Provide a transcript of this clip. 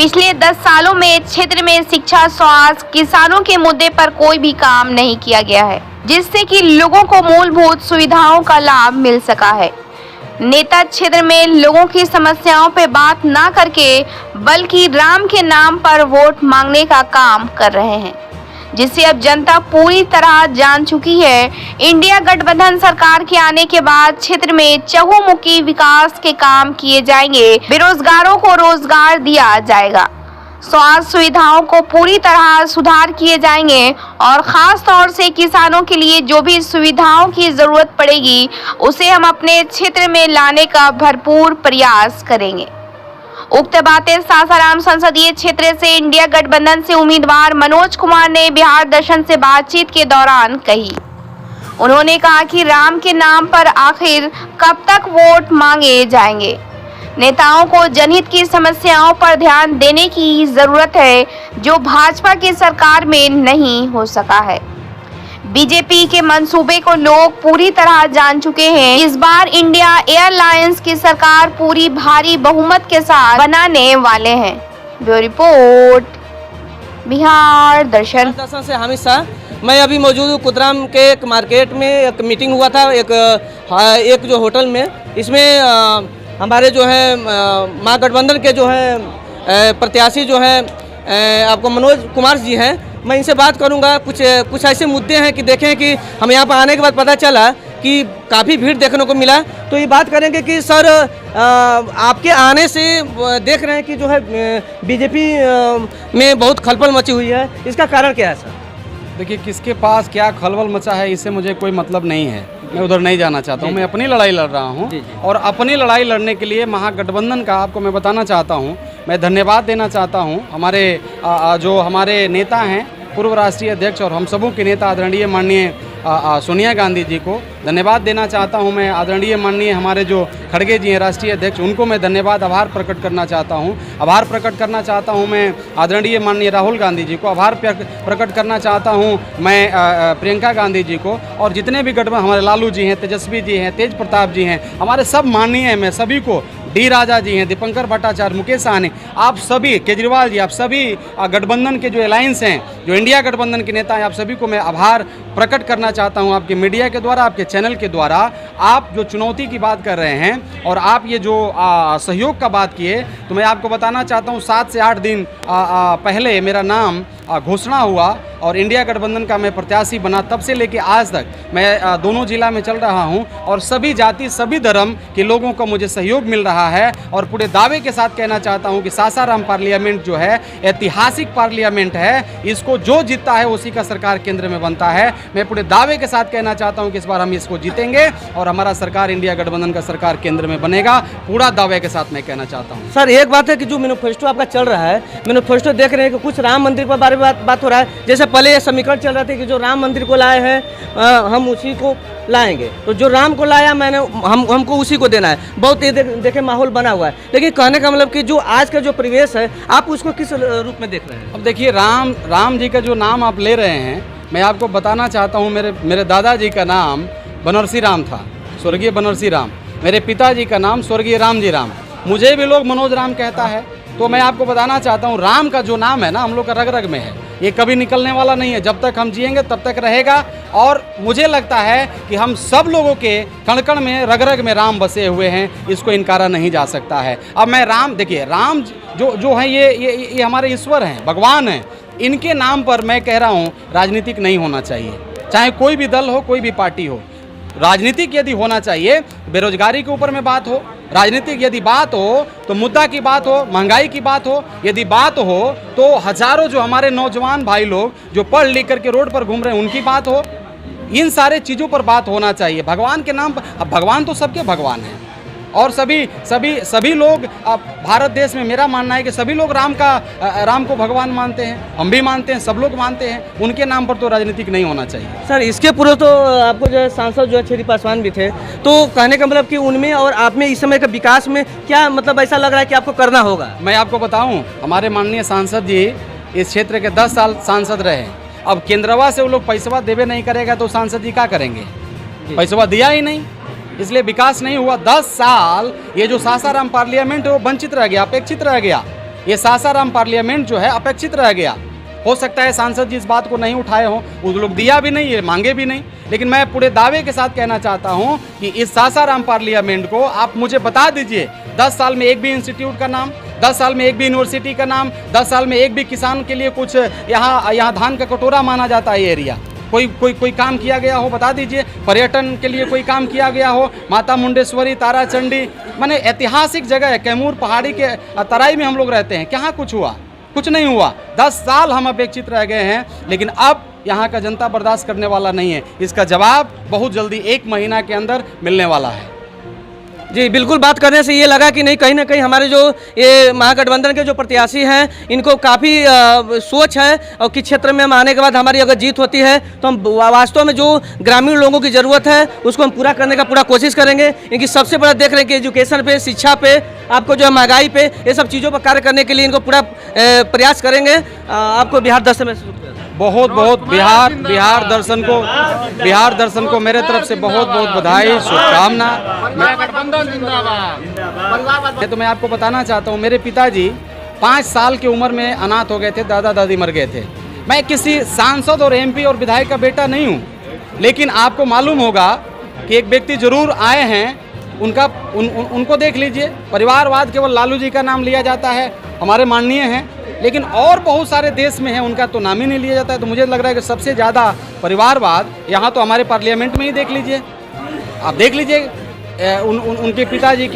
पिछले 10 सालों में क्षेत्र में शिक्षा, स्वास्थ्य, किसानों के मुद्दे पर कोई भी काम नहीं किया गया है, जिससे कि लोगों को मूलभूत सुविधाओं का लाभ मिल सका है। नेता क्षेत्र में लोगों की समस्याओं पे बात ना करके बल्कि राम के नाम पर वोट मांगने का काम कर रहे हैं, जिसे अब जनता पूरी तरह जान चुकी है। इंडिया गठबंधन सरकार के आने के बाद क्षेत्र में चहुमुखी विकास के काम किए जाएंगे, बेरोजगारों को रोजगार दिया जाएगा, स्वास्थ्य सुविधाओं को पूरी तरह सुधार किए जाएंगे और खास तौर से किसानों के लिए जो भी सुविधाओं की जरूरत पड़ेगी उसे हम अपने क्षेत्र में लाने का भरपूर प्रयास करेंगे। उक्त बातें सासाराम संसदीय क्षेत्र से इंडिया गठबंधन से उम्मीदवार मनोज कुमार ने बिहार दर्शन से बातचीत के दौरान कही। उन्होंने कहा कि राम के नाम पर आखिर कब तक वोट मांगे जाएंगे। नेताओं को जनहित की समस्याओं पर ध्यान देने की जरूरत है, जो भाजपा की सरकार में नहीं हो सका है। बीजेपी के मंसूबे को लोग पूरी तरह जान चुके हैं। इस बार इंडिया एयरलाइंस की सरकार पूरी भारी बहुमत के साथ बनाने वाले हैं। ब्यूरो रिपोर्ट, बिहार दर्शन। से हामिद शाह। मैं अभी मौजूद हूँ कुतराम के एक मार्केट में। एक मीटिंग हुआ था एक जो होटल में। इसमें हमारे जो है महागठबंधन के जो है प्रत्याशी जो है आपको मनोज कुमार जी हैं। मैं इनसे बात करूंगा। कुछ ऐसे मुद्दे हैं कि देखें कि हम यहाँ पर आने के बाद पता चला कि काफ़ी भीड़ देखने को मिला। तो ये बात करेंगे कि सर आपके आने से देख रहे हैं कि जो है बीजेपी में बहुत खलबल मची हुई है, इसका कारण क्या है सर? देखिए, किसके पास क्या खलबल मचा है इससे मुझे कोई मतलब नहीं है। मैं उधर नहीं जाना चाहता हूँ। मैं अपनी लड़ाई लड़ रहा हूँ और अपनी लड़ाई लड़ने के लिए महागठबंधन का आपको मैं बताना चाहता हूँ, मैं धन्यवाद देना चाहता हूँ हमारे जो हमारे नेता हैं, पूर्व राष्ट्रीय अध्यक्ष और हम सबों के नेता आदरणीय माननीय सोनिया गांधी जी को धन्यवाद देना चाहता हूं। मैं आदरणीय माननीय हमारे जो खड़गे जी हैं राष्ट्रीय अध्यक्ष, उनको मैं धन्यवाद आभार प्रकट करना चाहता हूं। आभार प्रकट करना चाहता हूं मैं आदरणीय माननीय राहुल गांधी जी को। आभार प्रकट करना चाहता हूं मैं प्रियंका गांधी जी को और जितने भी गठबंधन हमारे लालू जी हैं, तेजस्वी जी हैं, तेज प्रताप जी हैं, हमारे सब माननीय हैं। मैं सभी को, डी राजा जी हैं, दीपंकर भट्टाचार्य, मुकेश सहनी, आप सभी, केजरीवाल जी, आप सभी गठबंधन के जो अलायंस हैं, जो इंडिया गठबंधन के नेता हैं, आप सभी को मैं आभार प्रकट करना चाहता हूं। आपके मीडिया के द्वारा, आपके चैनल के द्वारा आप जो चुनौती की बात कर रहे हैं और आप ये जो सहयोग का बात किए, तो मैं आपको बताना चाहता हूं 7 से 8 दिन पहले मेरा नाम घोषणा हुआ और इंडिया गठबंधन का मैं प्रत्याशी बना। तब से लेके आज तक मैं दोनों जिला में चल रहा हूं और सभी जाति, सभी धर्म के लोगों का मुझे सहयोग मिल रहा है और पूरे दावे के साथ कहना चाहता हूं कि सासाराम पार्लियामेंट जो है ऐतिहासिक पार्लियामेंट है। इसको जो जीतता है उसी का सरकार केंद्र में बनता है। मैं पूरे दावे के साथ कहना चाहता हूं कि इस बार हम इसको जीतेंगे और हमारा सरकार इंडिया गठबंधन का सरकार केंद्र में बनेगा। पूरा दावे के साथ मैं कहना चाहता हूँ। सर, एक बात है कि जो मैनिफेस्टो आपका चल रहा है, मैनिफेस्टो देख रहे हैं कि कुछ राम मंदिर के बारे में बात हो रहा है। जैसे पहले ये समीकरण चल रहा था कि जो राम मंदिर को लाए हैं हम उसी को लाएंगे, तो जो राम को लाया मैंने हमको उसी को देना है। बहुत ये देखे माहौल बना हुआ है। लेकिन कहने का मतलब कि जो आज का जो परिवेश है, आप उसको किस रूप में देख रहे हैं? अब देखिए, राम जी का जो नाम आप ले रहे हैं, मैं आपको बताना चाहता हूँ मेरे दादाजी का नाम बनरसी राम था, स्वर्गीय बनरसी राम। मेरे पिताजी का नाम स्वर्गीय रामजी राम। मुझे भी लोग मनोज राम कहता है। तो मैं आपको बताना चाहता हूँ, राम का जो नाम है ना, हम लोग का रग रग में है। ये कभी निकलने वाला नहीं है। जब तक हम जिएंगे तब तक रहेगा। और मुझे लगता है कि हम सब लोगों के कण कण में, रग रग में राम बसे हुए हैं। इसको इनकारा नहीं जा सकता है। अब मैं देखिए, राम जो है ये हमारे ईश्वर हैं, भगवान हैं। इनके नाम पर मैं कह रहा हूँ राजनीतिक नहीं होना चाहिए, चाहे कोई भी दल हो, कोई भी पार्टी हो। राजनीतिक यदि होना चाहिए, बेरोजगारी के ऊपर में बात हो, राजनीतिक यदि बात हो तो मुद्दा की बात हो, महंगाई की बात हो, यदि बात हो तो हजारों जो हमारे नौजवान भाई लोग जो पढ़ लिख करके रोड पर घूम रहे हैं उनकी बात हो। इन सारे चीज़ों पर बात होना चाहिए। भगवान के नाम पर, अब भगवान तो सबके भगवान हैं और सभी लोग भारत देश में, मेरा मानना है कि सभी लोग राम को भगवान मानते हैं। हम भी मानते हैं, सब लोग मानते हैं। उनके नाम पर तो राजनीतिक नहीं होना चाहिए। सर, इसके पूर्व तो आपको जो है सांसद जो है छेदी पासवान भी थे, तो कहने का मतलब कि उनमें और आप में इस समय के विकास में क्या मतलब ऐसा लग रहा है कि आपको करना होगा? मैं आपको बताऊँ, हमारे माननीय सांसद जी इस क्षेत्र के 10 साल सांसद रहे। अब केंद्रवा से वो लोग पैसवा देवे नहीं करेगा तो सांसद जी क्या करेंगे? पैसवा दिया ही नहीं, इसलिए विकास नहीं हुआ। 10 साल ये जो सासाराम पार्लियामेंट है वो वंचित रह गया, अपेक्षित रह गया। ये सासाराम पार्लियामेंट जो है अपेक्षित रह गया। हो सकता है सांसद जी इस बात को नहीं उठाए हों, वो लोग दिया भी नहीं, ये मांगे भी नहीं, लेकिन मैं पूरे दावे के साथ कहना चाहता हूं कि इस सासाराम पार्लियामेंट को आप मुझे बता दीजिए 10 साल में एक भी इंस्टीट्यूट का नाम, 10 साल में एक भी यूनिवर्सिटी का नाम, 10 साल में एक भी किसान के लिए कुछ यहाँ धान का कटोरा माना जाता है ये एरिया, कोई काम किया गया हो बता दीजिए। पर्यटन के लिए कोई काम किया गया हो, माता मुंडेश्वरी, ताराचंडी, माने ऐतिहासिक जगह है। कैमूर पहाड़ी के तराई में हम लोग रहते हैं, कहाँ कुछ हुआ? कुछ नहीं हुआ। 10 साल हम अपेक्षित रह गए हैं, लेकिन अब यहाँ का जनता बर्दाश्त करने वाला नहीं है। इसका जवाब बहुत जल्दी 1 महीना के अंदर मिलने वाला है। जी बिल्कुल, बात करने से ये लगा कि नहीं, कहीं ना कहीं हमारे जो ये महागठबंधन के जो प्रत्याशी हैं इनको काफ़ी सोच है, और किस क्षेत्र में हम आने के बाद हमारी अगर जीत होती है तो हम वास्तव में जो ग्रामीण लोगों की ज़रूरत है उसको हम पूरा करने का पूरा कोशिश करेंगे। इनकी सबसे बड़ा देख रहे हैं कि एजुकेशन पे, शिक्षा पे, आपको जो है महंगाई पे, ये सब चीज़ों पर कार्य करने के लिए इनको पूरा प्रयास करेंगे। आपको बिहार दर्शन में बहुत बहुत बिहार दर्शन को मेरे तरफ से बहुत बहुत बधाई, शुभकामना। तो मैं आपको बताना चाहता हूँ, मेरे पिताजी 5 साल की उम्र में अनाथ हो गए थे, दादा दादी मर गए थे। मैं किसी सांसद और एमपी और विधायक का बेटा नहीं हूँ, लेकिन आपको मालूम होगा कि एक व्यक्ति जरूर आए हैं, उनको देख लीजिए। परिवारवाद केवल लालू जी का नाम लिया जाता है, हमारे माननीय हैं, लेकिन और बहुत सारे देश में है उनका तो नाम ही नहीं लिया जाता है। तो मुझे लग रहा है कि सबसे ज़्यादा परिवारवाद यहाँ तो हमारे पार्लियामेंट में ही देख लीजिए, आप देख लीजिए उनके पिताजी